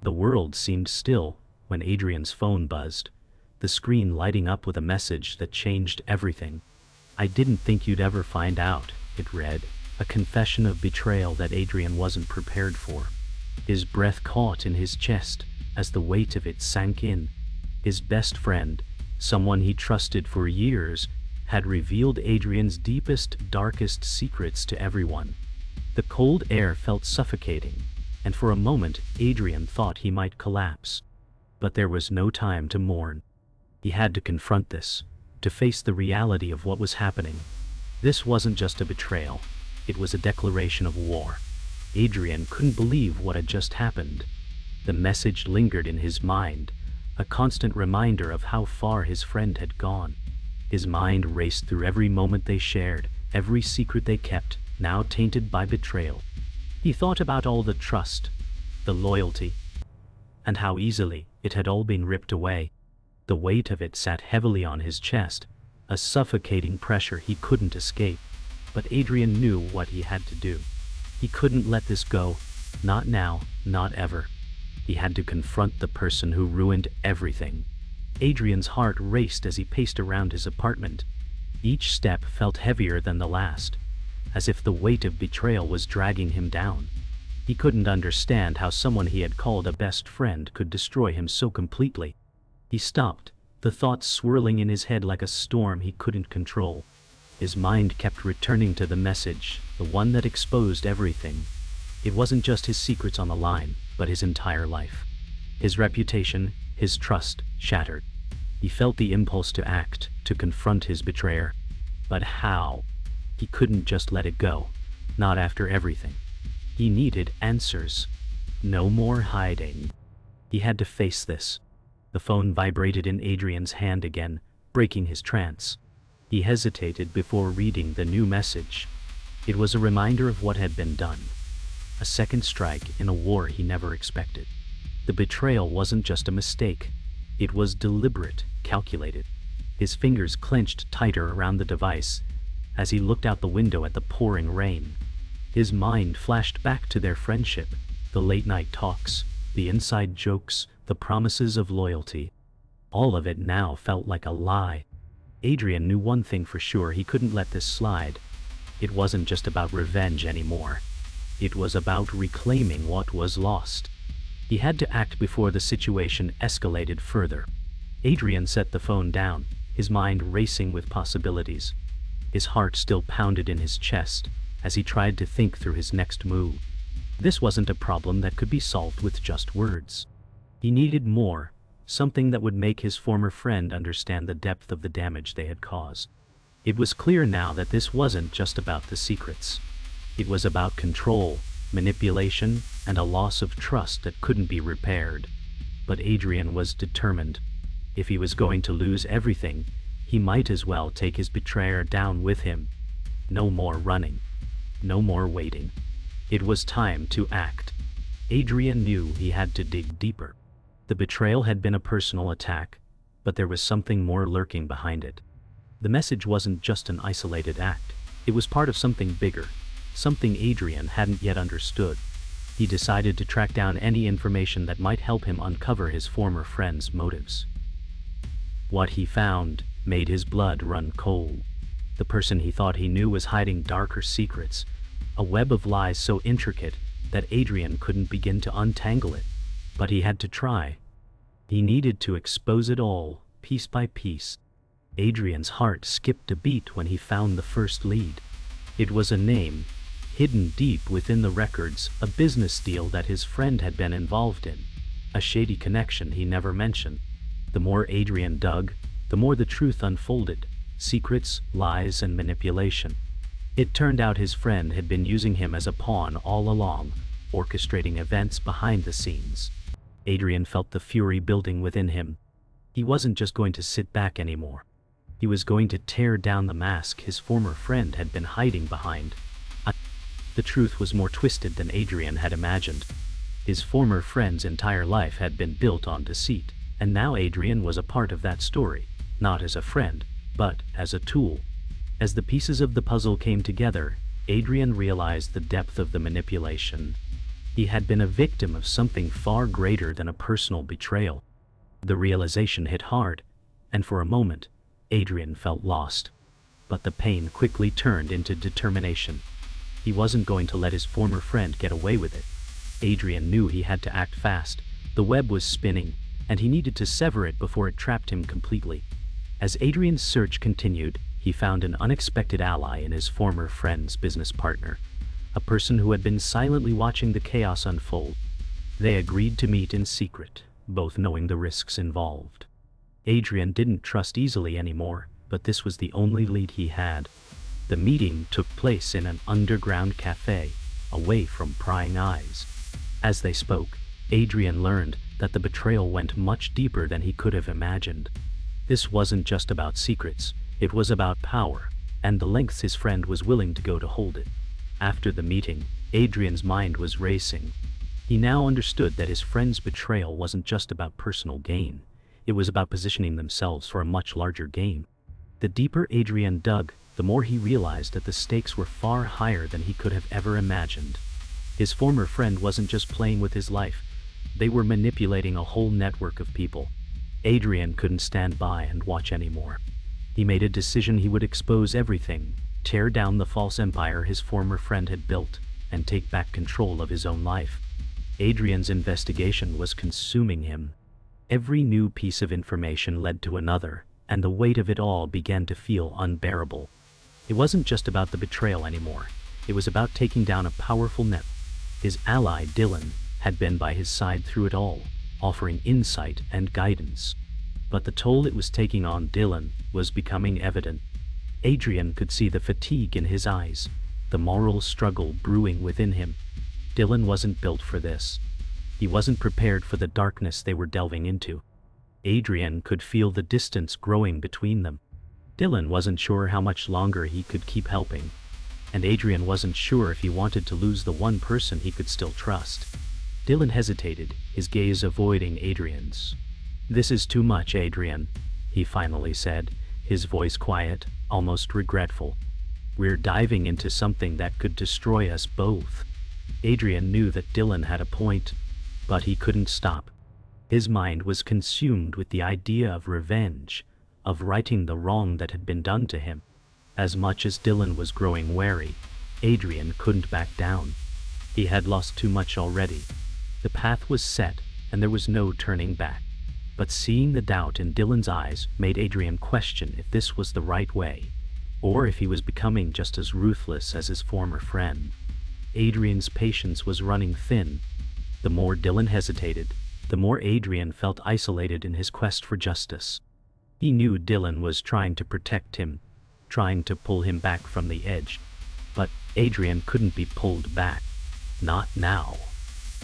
The world seemed still when Adrian's phone buzzed, the screen lighting up with a message that changed everything. "I didn't think you'd ever find out," it read, a confession of betrayal that Adrian wasn't prepared for. His breath caught in his chest as the weight of it sank in. His best friend, someone he trusted for years, had revealed Adrian's deepest, darkest secrets to everyone. The cold air felt suffocating, and for a moment Adrian thought he might collapse. But there was no time to mourn. He had to confront this, to face the reality of what was happening. This wasn't just a betrayal, it was a declaration of war. Adrian couldn't believe what had just happened. The message lingered in his mind, a constant reminder of how far his friend had gone. His mind raced through every moment they shared, every secret they kept, now tainted by betrayal. He thought about all the trust, the loyalty, and how easily it had all been ripped away. The weight of it sat heavily on his chest, a suffocating pressure he couldn't escape. But Adrian knew what he had to do. He couldn't let this go, not now, not ever. He had to confront the person who ruined everything. Adrian's heart raced as he paced around his apartment. Each step felt heavier than the last, as if the weight of betrayal was dragging him down. He couldn't understand how someone he had called a best friend could destroy him so completely. He stopped, the thoughts swirling in his head like a storm he couldn't control. His mind kept returning to the message, the one that exposed everything. It wasn't just his secrets on the line, but his entire life. His reputation, his trust, shattered. He felt the impulse to act, to confront his betrayer. But how? He couldn't just let it go, not after everything. He needed answers. No more hiding. He had to face this. The phone vibrated in Adrian's hand again, breaking his trance. He hesitated before reading the new message. It was a reminder of what had been done. A second strike in a war he never expected. The betrayal wasn't just a mistake. It was deliberate, calculated. His fingers clenched tighter around the device as he looked out the window at the pouring rain. His mind flashed back to their friendship, the late-night talks, the inside jokes, the promises of loyalty. All of it now felt like a lie. Adrian knew one thing for sure: he couldn't let this slide. It wasn't just about revenge anymore. It was about reclaiming what was lost. He had to act before the situation escalated further. Adrian set the phone down, his mind racing with possibilities. His heart still pounded in his chest as he tried to think through his next move. This wasn't a problem that could be solved with just words. He needed more, something that would make his former friend understand the depth of the damage they had caused. It was clear now that this wasn't just about the secrets. It was about control, manipulation, and a loss of trust that couldn't be repaired. But Adrian was determined. If he was going to lose everything, he might as well take his betrayer down with him. No more running. No more waiting. It was time to act. Adrian knew he had to dig deeper. The betrayal had been a personal attack, but there was something more lurking behind it. The message wasn't just an isolated act. It was part of something bigger, something Adrian hadn't yet understood. He decided to track down any information that might help him uncover his former friend's motives. What he found made his blood run cold. The person he thought he knew was hiding darker secrets, a web of lies so intricate that Adrian couldn't begin to untangle it. But he had to try. He needed to expose it all, piece by piece. Adrian's heart skipped a beat when he found the first lead. It was a name, hidden deep within the records, a business deal that his friend had been involved in, a shady connection he never mentioned. The more Adrian dug, the more the truth unfolded: secrets, lies, and manipulation. It turned out his friend had been using him as a pawn all along, orchestrating events behind the scenes. Adrian felt the fury building within him. He wasn't just going to sit back anymore. He was going to tear down the mask his former friend had been hiding behind. The truth was more twisted than Adrian had imagined. His former friend's entire life had been built on deceit, and now Adrian was a part of that story, not as a friend, but as a tool. As the pieces of the puzzle came together, Adrian realized the depth of the manipulation. He had been a victim of something far greater than a personal betrayal. The realization hit hard, and for a moment, Adrian felt lost. But the pain quickly turned into determination. He wasn't going to let his former friend get away with it. Adrian knew he had to act fast. The web was spinning, and he needed to sever it before it trapped him completely. As Adrian's search continued, he found an unexpected ally in his former friend's business partner, a person who had been silently watching the chaos unfold. They agreed to meet in secret, both knowing the risks involved. Adrian didn't trust easily anymore, but this was the only lead he had. The meeting took place in an underground cafe, away from prying eyes. As they spoke, Adrian learned that the betrayal went much deeper than he could have imagined. This wasn't just about secrets, it was about power, and the lengths his friend was willing to go to hold it. After the meeting, Adrian's mind was racing. He now understood that his friend's betrayal wasn't just about personal gain, it was about positioning themselves for a much larger game. The deeper Adrian dug, the more he realized that the stakes were far higher than he could have ever imagined. His former friend wasn't just playing with his life, they were manipulating a whole network of people. Adrian couldn't stand by and watch anymore. He made a decision: he would expose everything, tear down the false empire his former friend had built, and take back control of his own life. Adrian's investigation was consuming him. Every new piece of information led to another, and the weight of it all began to feel unbearable. It wasn't just about the betrayal anymore, it was about taking down a powerful net. His ally, Dylan, had been by his side through it all, offering insight and guidance. But the toll it was taking on Dylan was becoming evident. Adrian could see the fatigue in his eyes, the moral struggle brewing within him. Dylan wasn't built for this. He wasn't prepared for the darkness they were delving into. Adrian could feel the distance growing between them. Dylan wasn't sure how much longer he could keep helping, and Adrian wasn't sure if he wanted to lose the one person he could still trust. Dylan hesitated, his gaze avoiding Adrian's. "This is too much, Adrian," he finally said, his voice quiet, almost regretful. "We're diving into something that could destroy us both." Adrian knew that Dylan had a point, but he couldn't stop. His mind was consumed with the idea of revenge, of righting the wrong that had been done to him. As much as Dylan was growing wary, Adrian couldn't back down. He had lost too much already. The path was set, and there was no turning back. But seeing the doubt in Dylan's eyes made Adrian question if this was the right way, or if he was becoming just as ruthless as his former friend. Adrian's patience was running thin. The more Dylan hesitated, the more Adrian felt isolated in his quest for justice. He knew Dylan was trying to protect him, trying to pull him back from the edge. But Adrian couldn't be pulled back. Not now.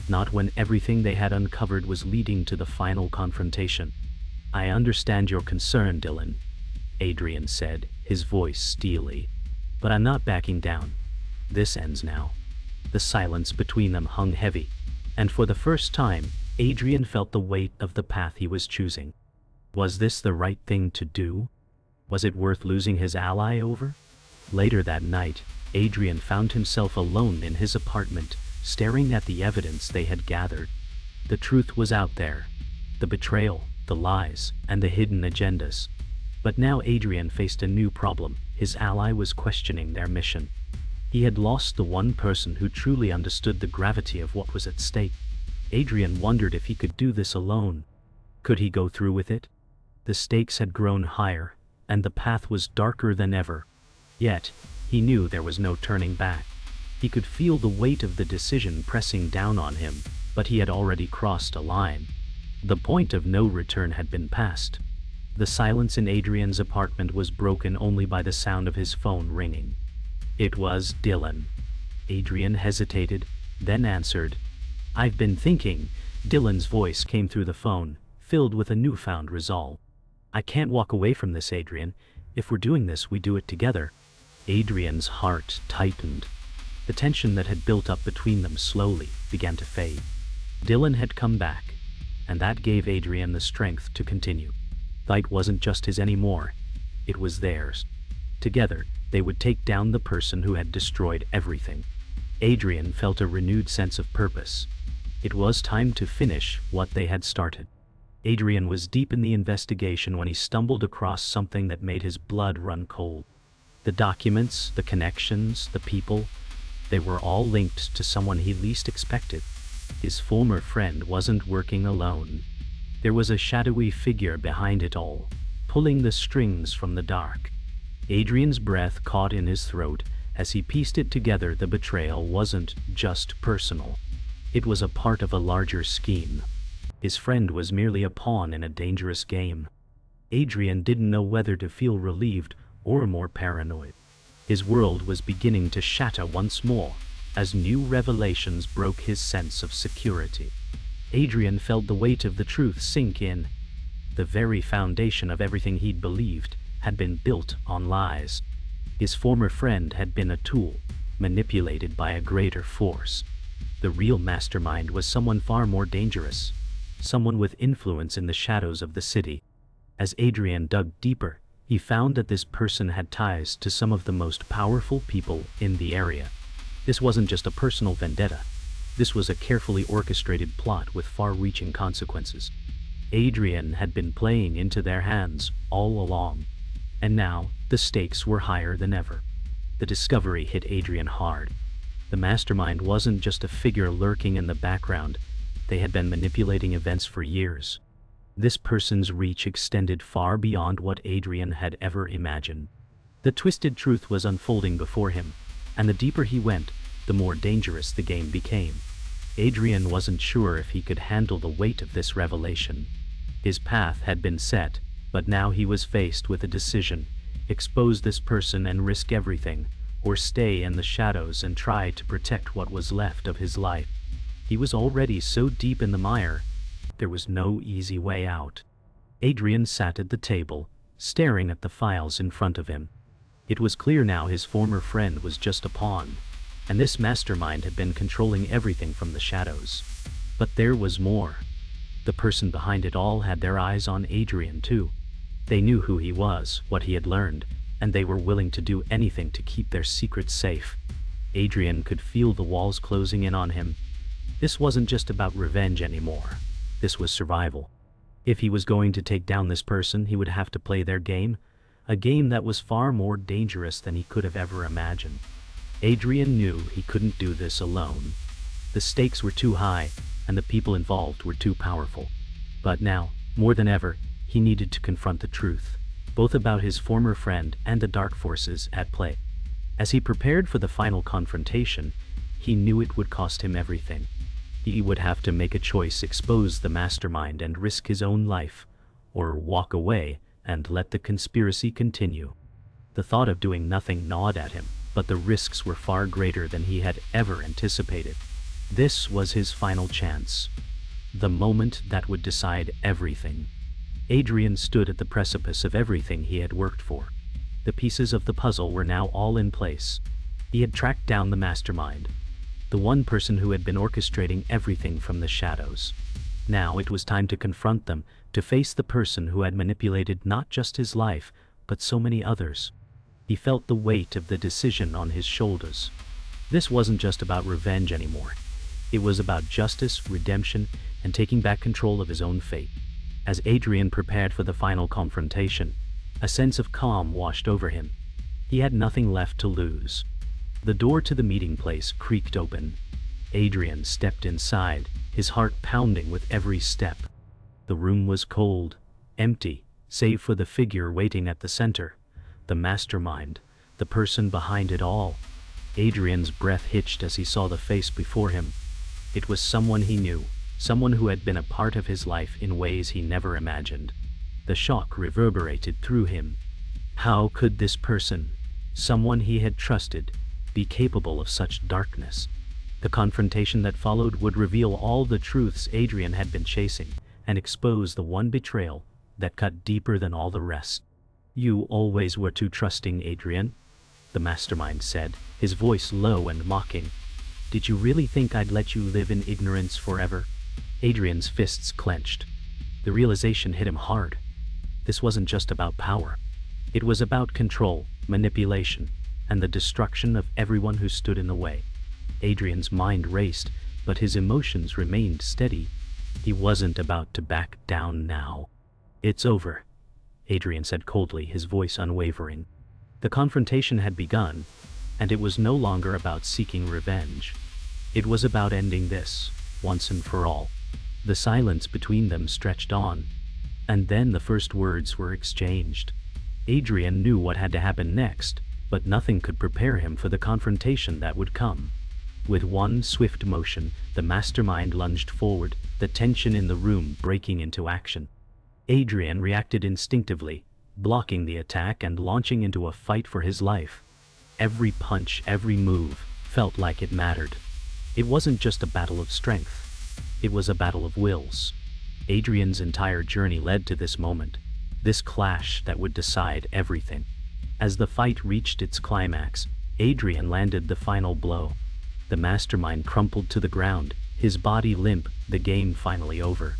Not when everything they had uncovered was leading to the final confrontation. "I understand your concern, Dylan," Adrian said, his voice steely. "But I'm not backing down. This ends now." The silence between them hung heavy, and for the first time, Adrian felt the weight of the path he was choosing. Was this the right thing to do? Was it worth losing his ally over? Later that night, Adrian found himself alone in his apartment, staring at the evidence they had gathered. The truth was out there. The betrayal, the lies, and the hidden agendas. But now Adrian faced a new problem. His ally was questioning their mission. He had lost the one person who truly understood the gravity of what was at stake. Adrian wondered if he could do this alone. Could he go through with it? The stakes had grown higher, and the path was darker than ever. Yet, he knew there was no turning back. He could feel the weight of the decision pressing down on him, but he had already crossed a line. The point of no return had been passed. The silence in Adrian's apartment was broken only by the sound of his phone ringing. It was Dylan. Adrian hesitated, then answered. "I've been thinking." Dylan's voice came through the phone, filled with a newfound resolve. "I can't walk away from this, Adrian. If we're doing this, we do it together." Adrian's heart tightened. The tension that had built up between them slowly began to fade. Dylan had come back, and that gave Adrian the strength to continue. The fight wasn't just his anymore, it was theirs. Together, they would take down the person who had destroyed everything. Adrian felt a renewed sense of purpose. It was time to finish what they had started. Adrian was deep in the investigation when he stumbled across something that made his blood run cold. The documents, the connections, the people, they were all linked to someone he least expected. His former friend wasn't working alone. There was a shadowy figure behind it all, pulling the strings from the dark. Adrian's breath caught in his throat as he pieced it together. The betrayal wasn't just personal. It was a part of a larger scheme. His friend was merely a pawn in a dangerous game. Adrian didn't know whether to feel relieved or more paranoid. His world was beginning to shatter once more as new revelations broke his sense of security. Adrian felt the weight of the truth sink in. The very foundation of everything he'd believed had been built on lies. His former friend had been a tool, manipulated by a greater force. The real mastermind was someone far more dangerous, someone with influence in the shadows of the city. As Adrian dug deeper, he found that this person had ties to some of the most powerful people in the area. This wasn't just a personal vendetta. This was a carefully orchestrated plot with far-reaching consequences. Adrian had been playing into their hands all along, and now the stakes were higher than ever. The discovery hit Adrian hard. The mastermind wasn't just a figure lurking in the background. They had been manipulating events for years. This person's reach extended far beyond what Adrian had ever imagined. The twisted truth was unfolding before him, and the deeper he went, the more dangerous the game became. Adrian wasn't sure if he could handle the weight of this revelation. His path had been set, but now he was faced with a decision: expose this person and risk everything, or stay in the shadows and try to protect what was left of his life. He was already so deep in the mire, there was no easy way out. Adrian sat at the table, staring at the files in front of him. It was clear now his former friend was just a pawn, and this mastermind had been controlling everything from the shadows. But there was more. The person behind it all had their eyes on Adrian too. They knew who he was, what he had learned, and they were willing to do anything to keep their secrets safe. Adrian could feel the walls closing in on him. This wasn't just about revenge anymore. This was survival. If he was going to take down this person, he would have to play their game, a game that was far more dangerous than he could have ever imagined. Adrian knew he couldn't do this alone. The stakes were too high, and the people involved were too powerful. But now, more than ever, he needed to confront the truth, both about his former friend and the dark forces at play. As he prepared for the final confrontation, he knew it would cost him everything. He would have to make a choice: expose the mastermind and risk his own life, or walk away and let the conspiracy continue. The thought of doing nothing gnawed at him, but the risks were far greater than he had ever anticipated. This was his final chance, the moment that would decide everything. Adrian stood at the precipice of everything he had worked for. The pieces of the puzzle were now all in place. He had tracked down the mastermind, the one person who had been orchestrating everything from the shadows. Now it was time to confront them, to face the person who had manipulated not just his life, but so many others. He felt the weight of the decision on his shoulders. This wasn't just about revenge anymore. It was about justice, redemption, and taking back control of his own fate. As Adrian prepared for the final confrontation, a sense of calm washed over him. He had nothing left to lose. The door to the meeting place creaked open. Adrian stepped inside, his heart pounding with every step. The room was cold, empty, save for the figure waiting at the center, the mastermind, the person behind it all. Adrian's breath hitched as he saw the face before him. It was someone he knew, someone who had been a part of his life in ways he never imagined. The shock reverberated through him. How could this person, someone he had trusted, be capable of such darkness? The confrontation that followed would reveal all the truths Adrian had been chasing, and expose the one betrayal that cut deeper than all the rest. "You always were too trusting, Adrian," the mastermind said, his voice low and mocking. "Did you really think I'd let you live in ignorance forever?" Adrian's fists clenched. The realization hit him hard. This wasn't just about power. It was about control, manipulation, and the destruction of everyone who stood in the way. Adrian's mind raced, but his emotions remained steady. He wasn't about to back down now. "It's over," Adrian said coldly, his voice unwavering. The confrontation had begun, and it was no longer about seeking revenge. It was about ending this, once and for all. The silence between them stretched on, and then the first words were exchanged. Adrian knew what had to happen next, but nothing could prepare him for the confrontation that would come. With one swift motion, the mastermind lunged forward, the tension in the room breaking into action. Adrian reacted instinctively, blocking the attack and launching into a fight for his life. Every punch, every move, felt like it mattered. It wasn't just a battle of strength. It was a battle of wills. Adrian's entire journey led to this moment, this clash that would decide everything. As the fight reached its climax, Adrian landed the final blow. The mastermind crumpled to the ground, his body limp, the game finally over.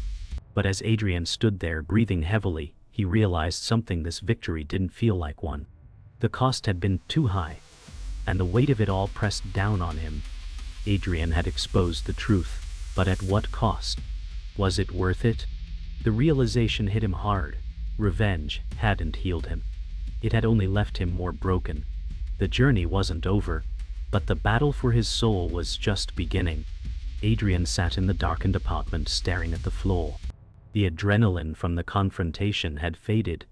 But as Adrian stood there breathing heavily, he realized something: this victory didn't feel like one. The cost had been too high, and the weight of it all pressed down on him. Adrian had exposed the truth, but at what cost? Was it worth it? The realization hit him hard. Revenge hadn't healed him. It had only left him more broken. The journey wasn't over, but the battle for his soul was just beginning. Adrian sat in the darkened apartment staring at the floor. The adrenaline from the confrontation had faded,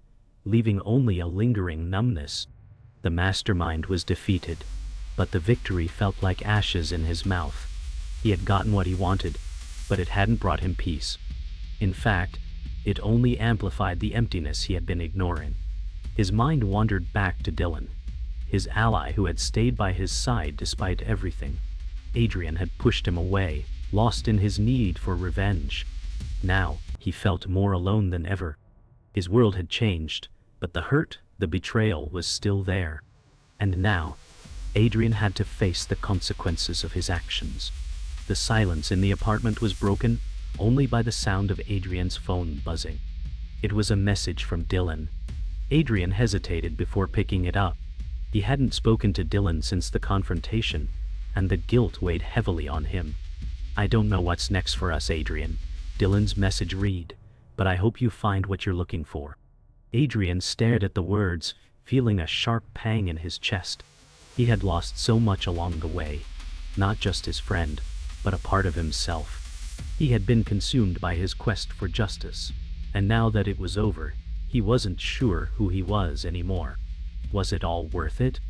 leaving only a lingering numbness. The mastermind was defeated, but the victory felt like ashes in his mouth. He had gotten what he wanted, but it hadn't brought him peace. In fact, it only amplified the emptiness he had been ignoring. His mind wandered back to Dylan, his ally who had stayed by his side despite everything. Adrian had pushed him away, lost in his need for revenge. Now, he felt more alone than ever. His world had changed, but the hurt, the betrayal was still there. And now, Adrian had to face the consequences of his actions. The silence in the apartment was broken only by the sound of Adrian's phone buzzing. It was a message from Dylan. Adrian hesitated before picking it up. He hadn't spoken to Dylan since the confrontation, and the guilt weighed heavily on him. "I don't know what's next for us, Adrian," Dylan's message read, "but I hope you find what you're looking for." Adrian stared at the words, feeling a sharp pang in his chest. He had lost so much along the way, not just his friend, but a part of himself. He had been consumed by his quest for justice, and now that it was over, he wasn't sure who he was anymore. Was it all worth it?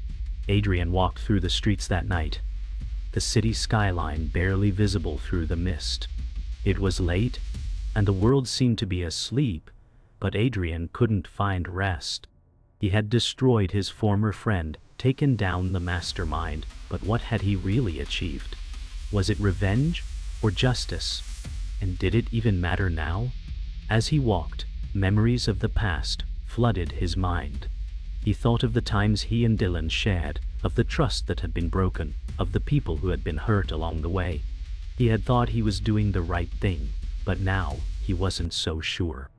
Adrian walked through the streets that night, the city skyline barely visible through the mist. It was late, and the world seemed to be asleep, but Adrian couldn't find rest. He had destroyed his former friend, taken down the mastermind, but what had he really achieved? Was it revenge or justice? And did it even matter now? As he walked, memories of the past flooded his mind. He thought of the times he and Dylan shared, of the trust that had been broken, of the people who had been hurt along the way. He had thought he was doing the right thing, but now he wasn't so sure.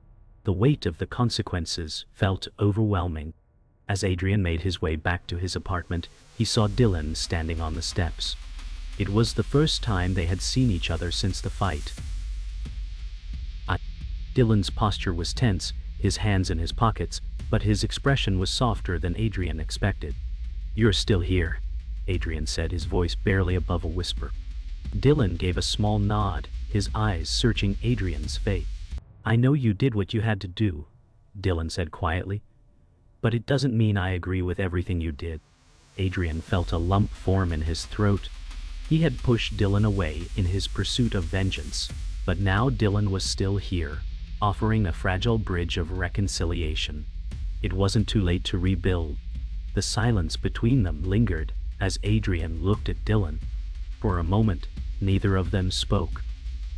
The weight of the consequences felt overwhelming. As Adrian made his way back to his apartment, he saw Dylan standing on the steps. It was the first time they had seen each other since the fight. Dylan's posture was tense, his hands in his pockets, but his expression was softer than Adrian expected. "You're still here," Adrian said, his voice barely above a whisper. Dylan gave a small nod, his eyes searching Adrian's face. "I know you did what you had to do," Dylan said quietly. "But it doesn't mean I agree with everything you did." Adrian felt a lump form in his throat. He had pushed Dylan away in his pursuit of vengeance, but now Dylan was still here, offering a fragile bridge of reconciliation. It wasn't too late to rebuild. The silence between them lingered as Adrian looked at Dylan. For a moment, neither of them spoke.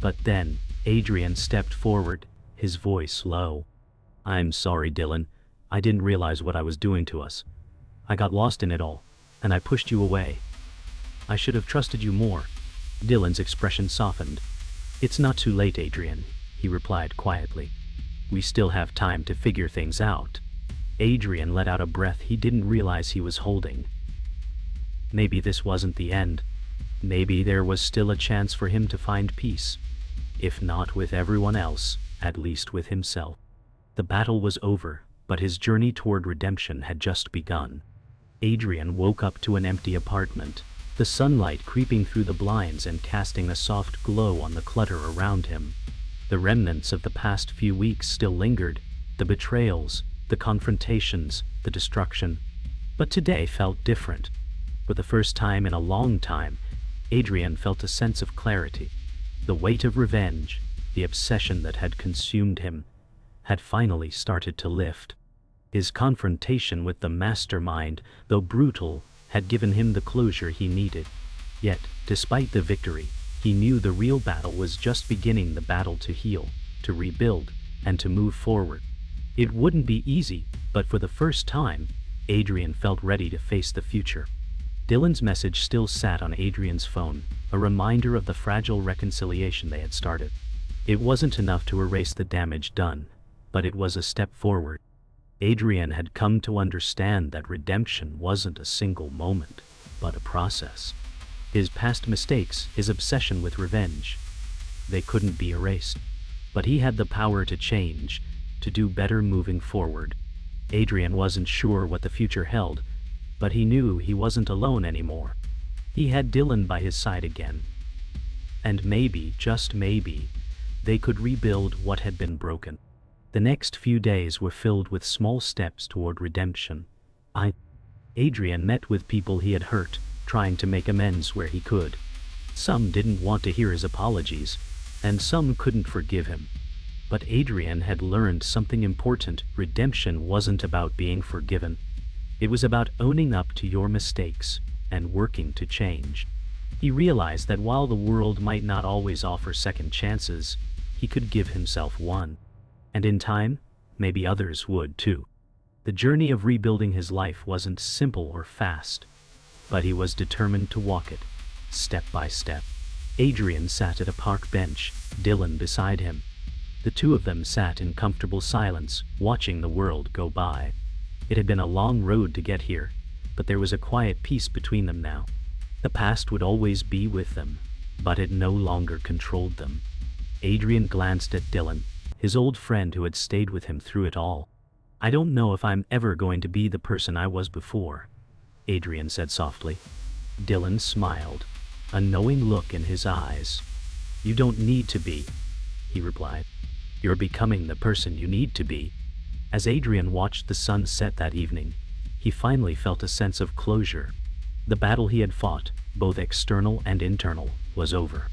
But then, Adrian stepped forward, his voice low. "I'm sorry, Dylan. I didn't realize what I was doing to us. I got lost in it all, and I pushed you away. I should have trusted you more." Dylan's expression softened. "It's not too late, Adrian," he replied quietly. "We still have time to figure things out." Adrian let out a breath he didn't realize he was holding. Maybe this wasn't the end. Maybe there was still a chance for him to find peace. If not with everyone else, at least with himself. The battle was over, but his journey toward redemption had just begun. Adrian woke up to an empty apartment, the sunlight creeping through the blinds and casting a soft glow on the clutter around him. The remnants of the past few weeks still lingered, the betrayals, the confrontations, the destruction. But today felt different. For the first time in a long time, Adrian felt a sense of clarity. The weight of revenge, the obsession that had consumed him, had finally started to lift. His confrontation with the mastermind, though brutal, had given him the closure he needed. Yet, despite the victory, he knew the real battle was just beginning, the battle to heal, to rebuild, and to move forward. It wouldn't be easy, but for the first time, Adrian felt ready to face the future. Dylan's message still sat on Adrian's phone, a reminder of the fragile reconciliation they had started. It wasn't enough to erase the damage done, but it was a step forward. Adrian had come to understand that redemption wasn't a single moment, but a process. His past mistakes, his obsession with revenge, they couldn't be erased. But he had the power to change, to do better moving forward. Adrian wasn't sure what the future held, but he knew he wasn't alone anymore. He had Dylan by his side again. And maybe, just maybe, they could rebuild what had been broken. The next few days were filled with small steps toward redemption. Adrian met with people he had hurt, trying to make amends where he could. Some didn't want to hear his apologies, and some couldn't forgive him. But Adrian had learned something important. Redemption wasn't about being forgiven. It was about owning up to your mistakes and working to change. He realized that while the world might not always offer second chances, he could give himself one. And in time, maybe others would too. The journey of rebuilding his life wasn't simple or fast, but he was determined to walk it, step by step. Adrian sat at a park bench, Dylan beside him. The two of them sat in comfortable silence, watching the world go by. It had been a long road to get here, but there was a quiet peace between them now. The past would always be with them, but it no longer controlled them. Adrian glanced at Dylan, his old friend who had stayed with him through it all. "I don't know if I'm ever going to be the person I was before," Adrian said softly. Dylan smiled, a knowing look in his eyes. "You don't need to be," he replied. "You're becoming the person you need to be." As Adrian watched the sun set that evening, he finally felt a sense of closure. The battle he had fought, both external and internal, was over.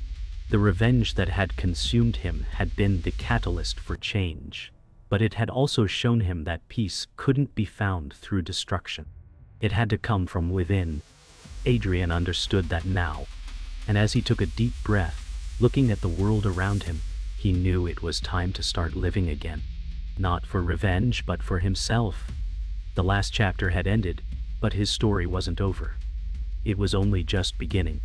The revenge that had consumed him had been the catalyst for change, but it had also shown him that peace couldn't be found through destruction. It had to come from within. Adrian understood that now, and as he took a deep breath, looking at the world around him, he knew it was time to start living again. Not for revenge, but for himself. The last chapter had ended, but his story wasn't over. It was only just beginning.